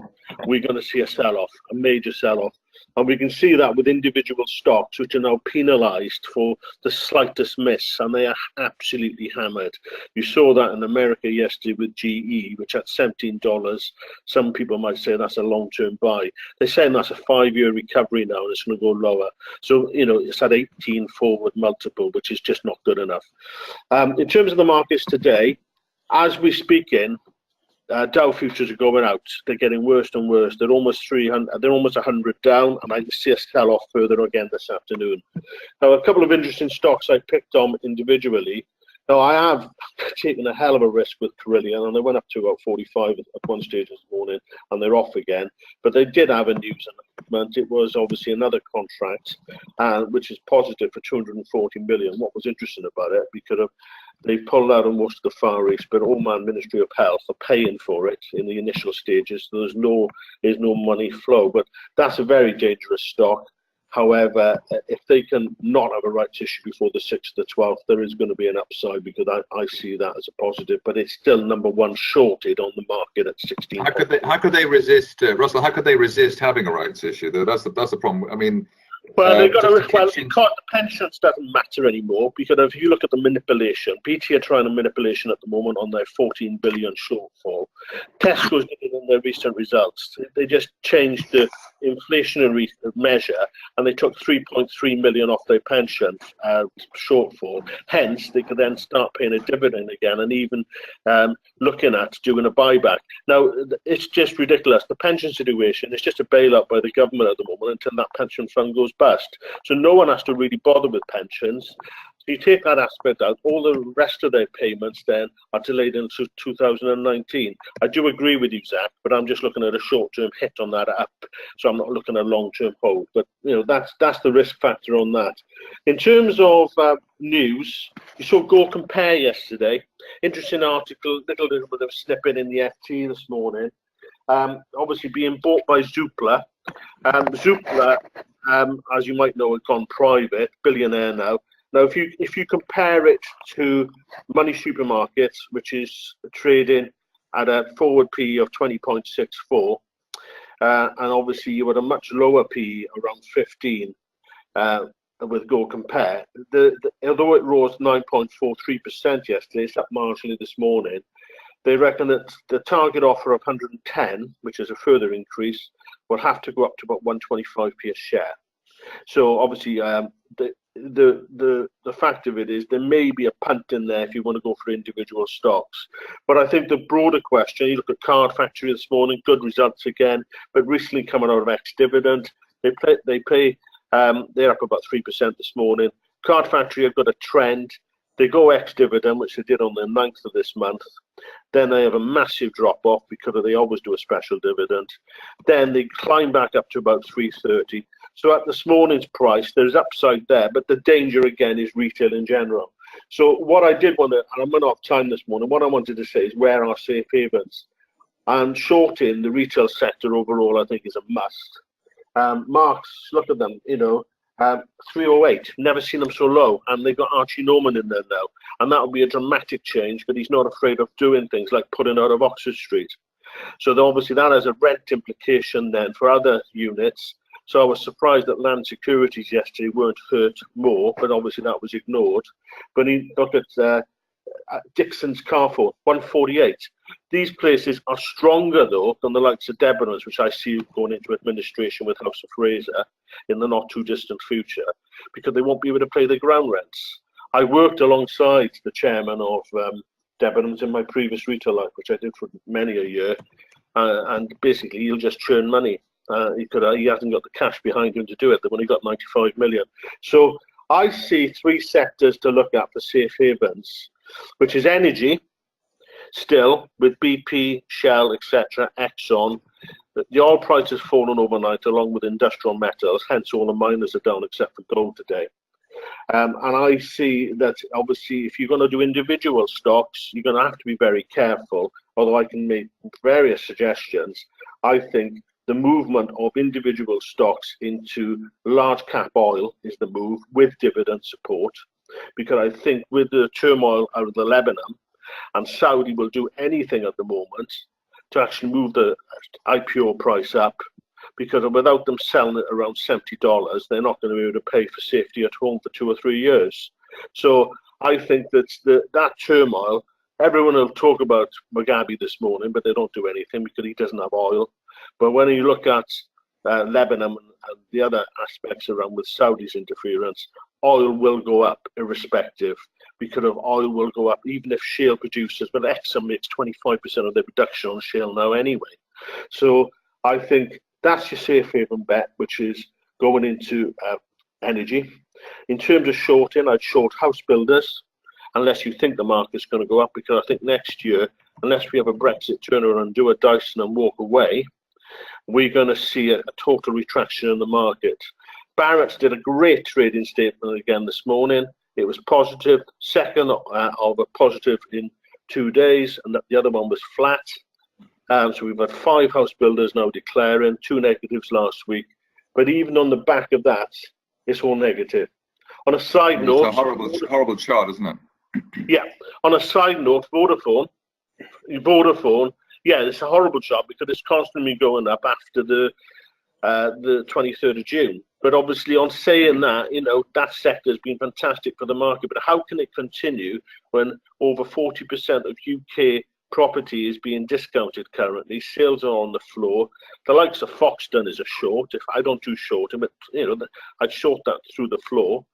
we're going to see a sell-off, a major sell-off. And we can see that with individual stocks, which are now penalized for the slightest miss, and they are absolutely hammered. You saw that in America yesterday with GE, which at $17, some people might say that's a long-term buy. They're saying that's a 5-year recovery now, and it's going to go lower. So, you know, it's at 18 forward multiple, which is just not good enough. In terms of the markets today, as we speak in, Dow futures are going out. They're getting worse and worse. They're almost 300. They're almost 100 down, and I see a sell-off further again this afternoon. Now, a couple of interesting stocks I picked on individually. Now, I have taken a hell of a risk with Carillion, and they went up to about 45 at one stage this morning, and they're off again. But they did have a news announcement. It was obviously another contract, which is positive for 240 million. What was interesting about it, because they pulled out on most of the Far East, but Oman Ministry of Health are paying for it in the initial stages. So there's no money flow, but that's a very dangerous stock. However, if they can not have a rights issue before the 6th to 12th, there is going to be an upside, because I see that as a positive. But it's still number one shorted on the market at 16. How could they resist, Russell? How could they resist having a rights issue? That's the problem. I mean, Well, they've got just to, well, catching- the pensions doesn't matter anymore, because if you look at the manipulation, BT are trying to manipulation at the moment on their 14 billion shortfall. Tesco's did it in their recent results. They just changed the inflationary measure, and they took 3.3 million off their pension shortfall. Hence, they could then start paying a dividend again, and even looking at doing a buyback. Now, it's just ridiculous. The pension situation is just a bailout by the government at the moment until that pension fund goes bust. So no one has to really bother with pensions. So you take that aspect out, all the rest of their payments then are delayed into 2019. I do agree with you, Zach, but I'm just looking at a short-term hit on that up. So I'm not looking at a long-term hold. But you know, that's the risk factor on that. In terms of news, you saw Go Compare yesterday. Interesting article, little bit of a snippet in the FT this morning. Obviously being bought by Zoopla. Zoopla, as you might know, has gone private, billionaire now. Now, if you compare it to Money Supermarkets, which is trading at a forward PE of 20.64, and obviously you had a much lower PE around 15 with Go Compare. Although it rose 9.43% yesterday, it's up marginally this morning. They reckon that the target offer of 110, which is a further increase, will have to go up to about 125p a share. So obviously, the fact of it is there may be a punt in there if you want to go for individual stocks. But I think the broader question, you look at Card Factory this morning, good results again, but recently coming out of ex-dividend, they're up about 3% this morning. Card Factory have got a trend. They go ex-dividend, which they did on the 9th of this month. Then they have a massive drop-off because they always do a special dividend. Then they climb back up to about 3.30. So at this morning's price, there's upside there, but the danger again is retail in general. So what I did want to, and I'm running off time this morning, what I wanted to say is where are safe havens? And shorting the retail sector overall, I think, is a must. Marks, look at them, 308, never seen them so low, and they've got Archie Norman in there now, and that will be a dramatic change, but he's not afraid of doing things like putting out of Oxford Street. So obviously that has a rent implication then for other units. So I was surprised that Land Securities yesterday weren't hurt more, but obviously that was ignored. But you look at Dixon's Carrefour, 148. These places are stronger though than the likes of Debenhams, which I see going into administration with House of Fraser in the not too distant future, because they won't be able to pay the ground rents. I worked alongside the chairman of Debenhams in my previous retail life, which I did for many a year, and basically he'll just churn money. He hasn't got the cash behind him to do it. They've only got 95 million. So I see three sectors to look at for safe havens, which is energy, still with BP, Shell, etc., Exxon. The oil price has fallen overnight along with industrial metals, hence all the miners are down except for gold today. And I see that obviously if you're going to do individual stocks, you're going to have to be very careful, although I can make various suggestions. I think the movement of individual stocks into large cap oil is the move with dividend support, because I think with the turmoil out of the Lebanon, and Saudi will do anything at the moment to actually move the IPO price up, because without them selling it around $70, they're not going to be able to pay for safety at home for 2 or 3 years. So I think that that turmoil, everyone will talk about Mugabe this morning, but they don't do anything because he doesn't have oil. But when you look at Lebanon and the other aspects around with Saudi's interference, oil will go up irrespective, because of oil will go up even if shale producers, but Exxon makes 25% of their production on shale now anyway. So I think that's your safe haven bet, which is going into energy. In terms of shorting, I'd short house builders, unless you think the market's going to go up, because I think next year, unless we have a Brexit turnaround and do a Dyson and walk away, we're going to see a total retraction in the market. Barrett's did a great trading statement again this morning. It was positive, second of a positive in 2 days, and the other one was flat. So we've had 5 house builders now declaring, 2 negatives last week. But even on the back of that, it's all negative. On a side note, it's a horrible chart, isn't it? Yeah. On a side note, Vodafone, yeah, it's a horrible chart because it's constantly going up after the the 23rd of June. But obviously, on saying that, you know, that sector has been fantastic for the market. But how can it continue when over 40% of UK property is being discounted currently? Sales are on the floor. The likes of Foxton is a short. If I don't do short, but you know, I'd short that through the floor.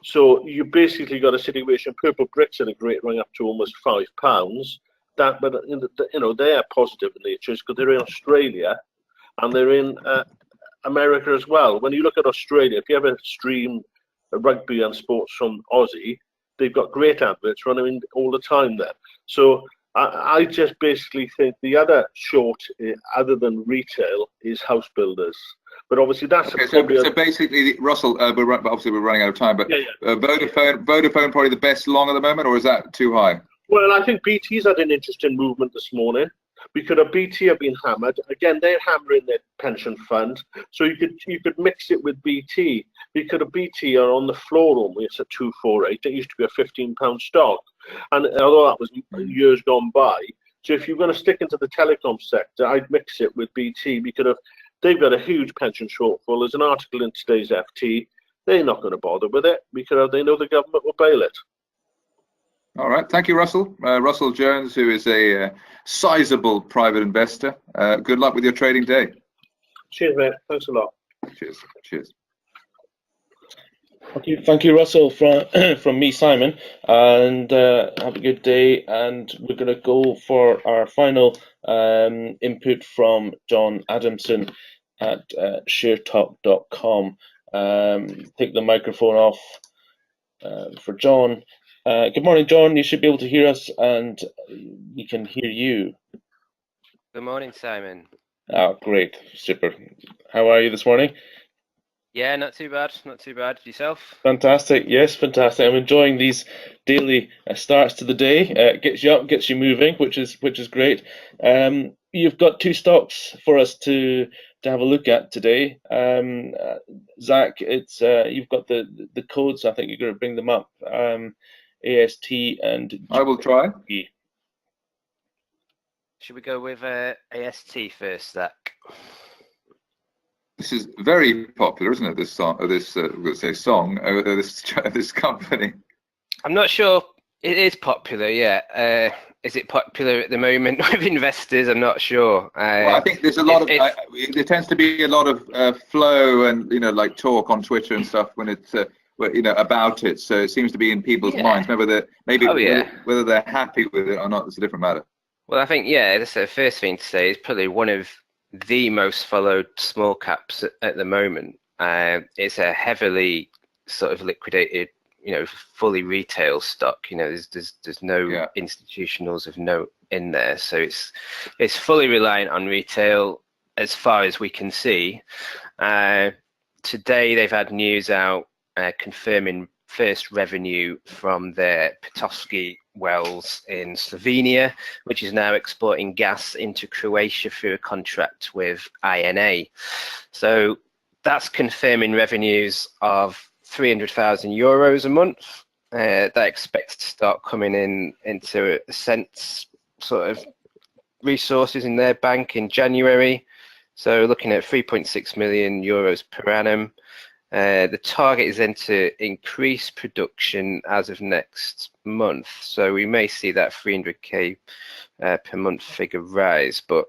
So you basically got a situation. Purple bricks had a great run up to almost £5. That, but you know, they are positive in nature because they're in Australia and they're in America as well. When you look at Australia, if you ever stream rugby and sports from Aussie, they've got great adverts running all the time there. So I just basically think the other short, other than retail, is house builders. But obviously that's okay, so basically, Russell, obviously we're running out of time, but Vodafone probably the best long at the moment, or is that too high? Well, I think BT's had an interesting movement this morning. Because BT have been hammered again. They're hammering their pension fund, so you could mix it with BT. Because BT are on the floor almost at 248. It used to be a £15 stock, and although that was years gone by. So if you're going to stick into the telecom sector, I'd mix it with BT because they've got a huge pension shortfall. There's an article in today's FT. They're not going to bother with it because they know the government will bail it. All right, thank you, Russell. Russell Jones, who is a sizable private investor. Good luck with your trading day. Cheers, mate. Thanks a lot. Cheers. Cheers. Thank you, Russell, from me, Simon, and have a good day. And we're going to go for our final input from John Adamson at sharetalk.com. Take the microphone off for John. Good morning, John. You should be able to hear us, and we can hear you. Good morning, Simon. Oh, great. Super. How are you this morning? Yeah, not too bad. Not too bad. Yourself? Fantastic. Yes, fantastic. I'm enjoying these daily starts to the day. Gets you up, gets you moving, which is great. You've got two stocks for us to have a look at today. Zach, it's you've got the codes. I think you're going to bring them up. AST and I will try. Should we go with AST first, Zach? This is very popular, isn't it? This song, this this company. I'm not sure it is popular yet. Is it popular at the moment with investors? I'm not sure. Well, I think there's a lot of. There tends to be a lot of flow and like talk on Twitter and stuff when it's about it. So it seems to be in people's minds. Whether they're happy with it or not, it's a different matter. Well, I think that's the first thing to say. It's probably one of the most followed small caps at the moment. It's a heavily sort of liquidated, fully retail stock. There's no institutionals of note in there, so it's fully reliant on retail as far as we can see. Today they've had news out confirming first revenue from their Petoskey wells in Slovenia, which is now exporting gas into Croatia through a contract with INA. So that's confirming revenues of €300,000 a month. That expects to start coming into a sense sort of resources in their bank in January. So looking at €3.6 million per annum. The target is then to increase production as of next month, so we may see that 300k per month figure rise, but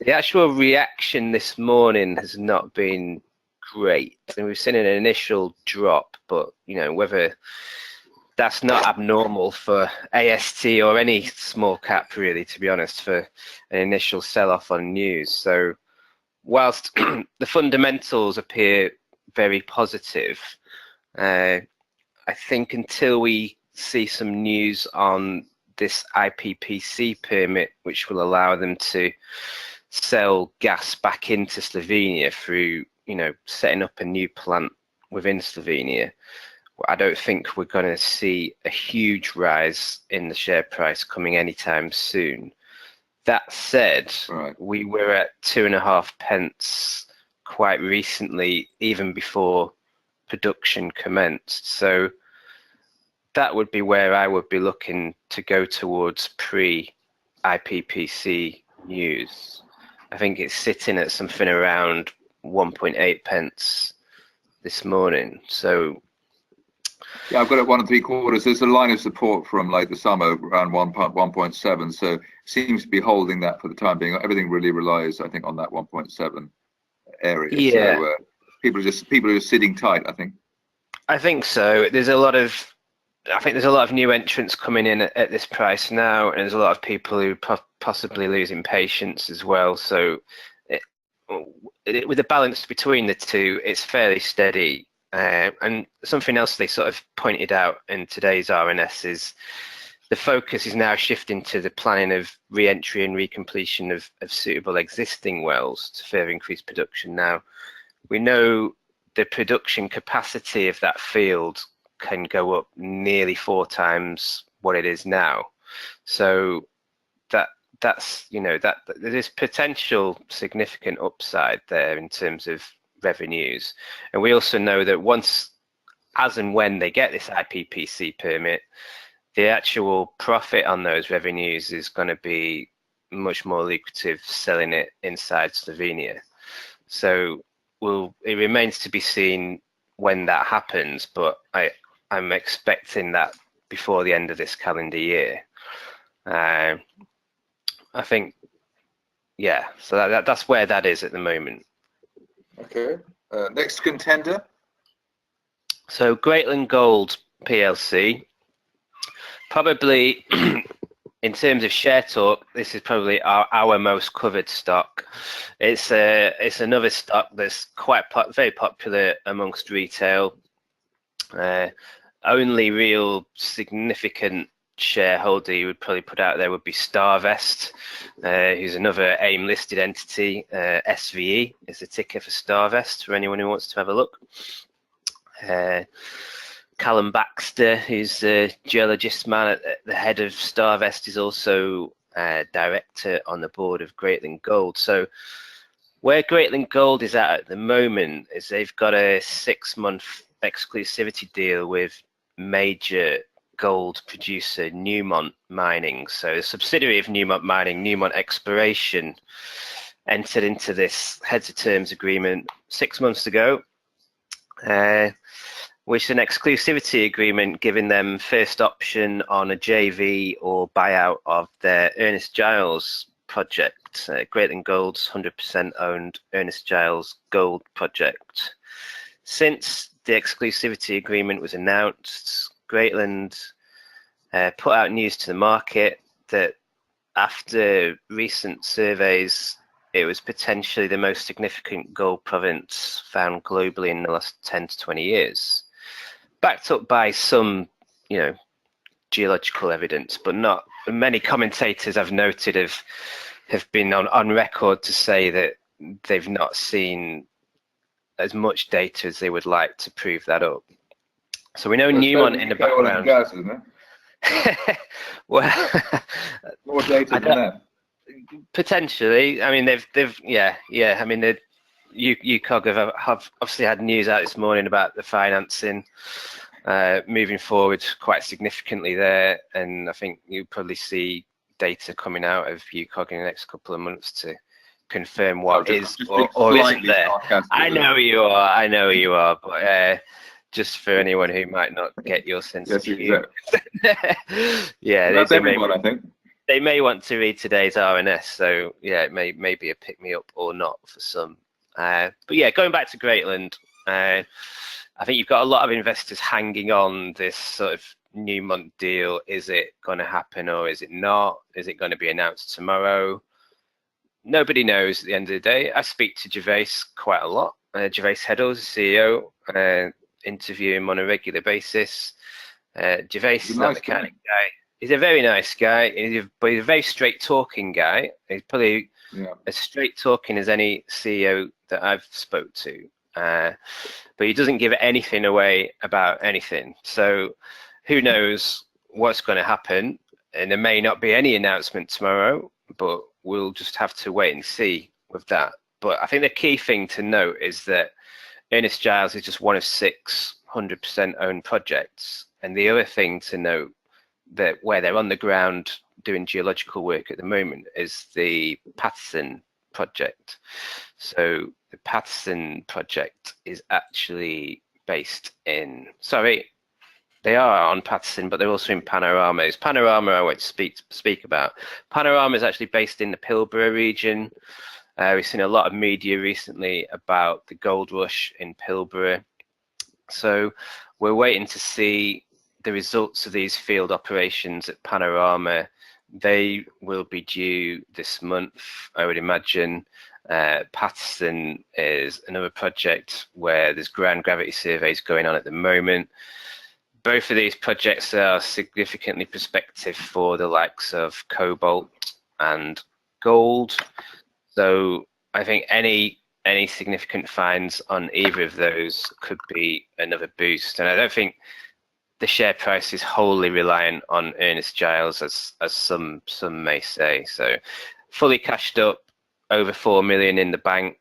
the actual reaction this morning has not been great, and we've seen an initial drop, but whether that's not abnormal for AST or any small cap really, to be honest, for an initial sell-off on news. So whilst the fundamentals appear very positive, I think until we see some news on this IPPC permit, which will allow them to sell gas back into Slovenia through, setting up a new plant within Slovenia, I don't think we're going to see a huge rise in the share price coming anytime soon. That said, we were at 2.5p quite recently, even before production commenced. So that would be where I would be looking to go towards pre-IPPC news. I think it's sitting at something around 1.8 pence this morning. So yeah, I've got it 1 3/4. There's a line of support from like the summer around 1.7. So seems to be holding that for the time being. Everything really relies, I think, on that 1.7 area. yeah, So people are just sitting tight, I think. I think so. I think there's a lot of new entrants coming in at this price now, and there's a lot of people who possibly losing patience as well. So with a balance between the two, it's fairly steady. And something else they sort of pointed out in today's RNS is the focus is now shifting to the planning of re-entry and recompletion of suitable existing wells to further increase production. Now, we know the production capacity of that field can go up nearly 4 times what it is now. So that's that there is potential significant upside there in terms of revenues. And we also know that once, as and when they get this IPPC permit, the actual profit on those revenues is going to be much more lucrative selling it inside Slovenia. So it remains to be seen when that happens, but I'm expecting that before the end of this calendar year. I think, yeah, so that's where that is at the moment. Okay. Next contender. So Greatland Gold PLC, probably in terms of share talk, this is probably our most covered stock. It's another stock that's quite very popular amongst retail. Only real significant shareholder you would probably put out there would be Starvest, who's another AIM listed entity. SVE is the ticker for Starvest for anyone who wants to have a look. Callum Baxter, who's a geologist man at the head of Starvest, is also director on the board of Greatland Gold. So where Greatland Gold is at the moment is they've got a 6-month exclusivity deal with major gold producer Newmont Mining. So a subsidiary of Newmont Mining, Newmont Exploration, entered into this heads of terms agreement 6 months ago, which is an exclusivity agreement giving them first option on a JV or buyout of their Ernest Giles project, Greatland Gold's 100% owned Ernest Giles gold project. Since the exclusivity agreement was announced, Greatland put out news to the market that after recent surveys, it was potentially the most significant gold province found globally in the last 10 to 20 years. Backed up by some, geological evidence, but not many commentators I've noted have been on record to say that they've not seen as much data as they would like to prove that up. So we know Newmont in the background. Gas, isn't it? Well, more data than that. Potentially. I mean, they've I mean, UKOG have obviously had news out this morning about the financing moving forward quite significantly there, and I think you'll probably see data coming out of UKOG in the next couple of months to confirm what is or isn't there. I know you are, but just for anyone who might not get your sense of view. Yeah, that's everyone, I think. They may want to read today's RNS, so yeah, it may be a pick me up or not for some. But yeah, going back to Greatland, I think you've got a lot of investors hanging on this sort of Newmont deal. Is it going to happen or is it not? Is it going to be announced tomorrow? Nobody knows at the end of the day. I speak to Gervais quite a lot. Gervais Heddle is the CEO, interview him on a regular basis. Gervais is not the kind of guy. He's a very nice guy, but he's a very straight-talking guy. He's probably as straight-talking as any CEO that I've spoke to. But he doesn't give anything away about anything. So who knows what's going to happen? And there may not be any announcement tomorrow, but we'll just have to wait and see with that. But I think the key thing to note is that Ernest Giles is just one of 6 100% owned projects. And the other thing to note, that where they're on the ground doing geological work at the moment, is the Patterson project. So the Patterson project is actually based in, sorry, they are on Patterson, but they're also in Panorama. It's Panorama I want to speak about. Panorama is actually based in the Pilbara region. We've seen a lot of media recently about the gold rush in Pilbara. So we're waiting to see the results of these field operations at Panorama. They will be due this month, I would imagine. Patterson is another project where there's ground gravity surveys going on at the moment. Both of these projects are significantly prospective for the likes of cobalt and gold. So I think any significant finds on either of those could be another boost. And I don't think the share price is wholly reliant on Ernest Giles, as some may say. So fully cashed up, over 4 million in the bank.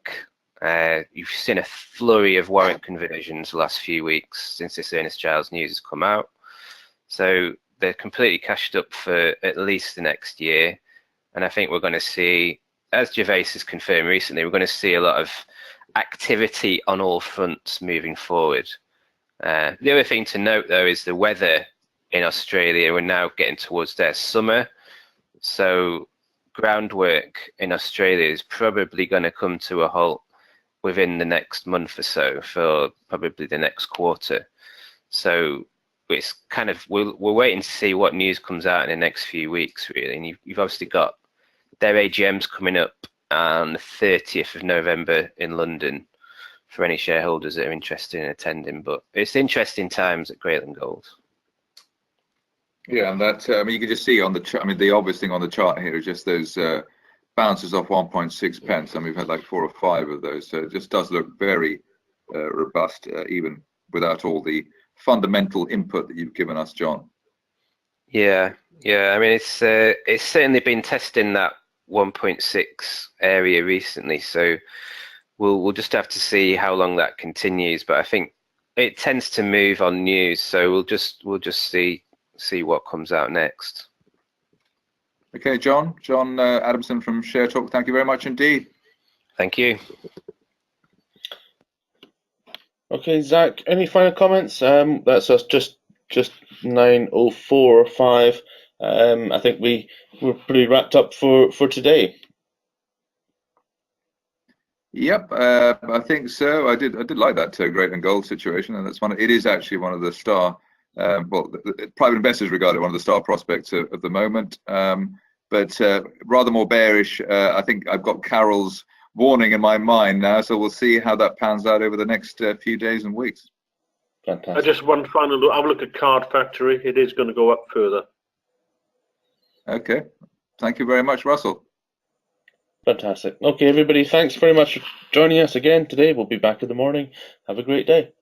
You've seen a flurry of warrant conversions the last few weeks since this Ernest Giles news has come out. So they're completely cashed up for at least the next year. And I think we're going to see, as Gervais has confirmed recently, we're going to see a lot of activity on all fronts moving forward. The other thing to note, though, is the weather in Australia. We're now getting towards their summer. So groundwork in Australia is probably going to come to a halt within the next month or so, for probably the next quarter. So it's kind of, we're waiting to see what news comes out in the next few weeks, really. And you've obviously got their AGMs coming up on the 30th of November in London for any shareholders that are interested in attending. But it's interesting times at Greatland Gold. Yeah, and that, I mean, you can just see on the chart, I mean, the obvious thing on the chart here is just those bounces off 1.6 pence, and we've had like 4 or 5 of those. So it just does look very robust, even without all the fundamental input that you've given us, John. Yeah. I mean, it's certainly been testing that 1.6 area recently. So we'll just have to see how long that continues. But I think it tends to move on news, so we'll just see what comes out next. Okay, John Adamson from Share Talk, thank you very much indeed. Thank you. Okay, Zach, any final comments? That's us just 9:04 or 5. I think we're pretty wrapped up for today. Yep, I think so. I did like that Greatland Gold situation, and that's it is actually one of the star, well, the private investors regard it one of the star prospects of the moment, but rather more bearish. I think I've got Carol's warning in my mind now, so we'll see how that pans out over the next few days and weeks. Fantastic. I just one final look. Have a look at Card Factory. It is going to go up further. Okay, thank you very much, Russell. Fantastic. Okay, everybody, thanks very much for joining us again today. We'll be back in the morning. Have a great day.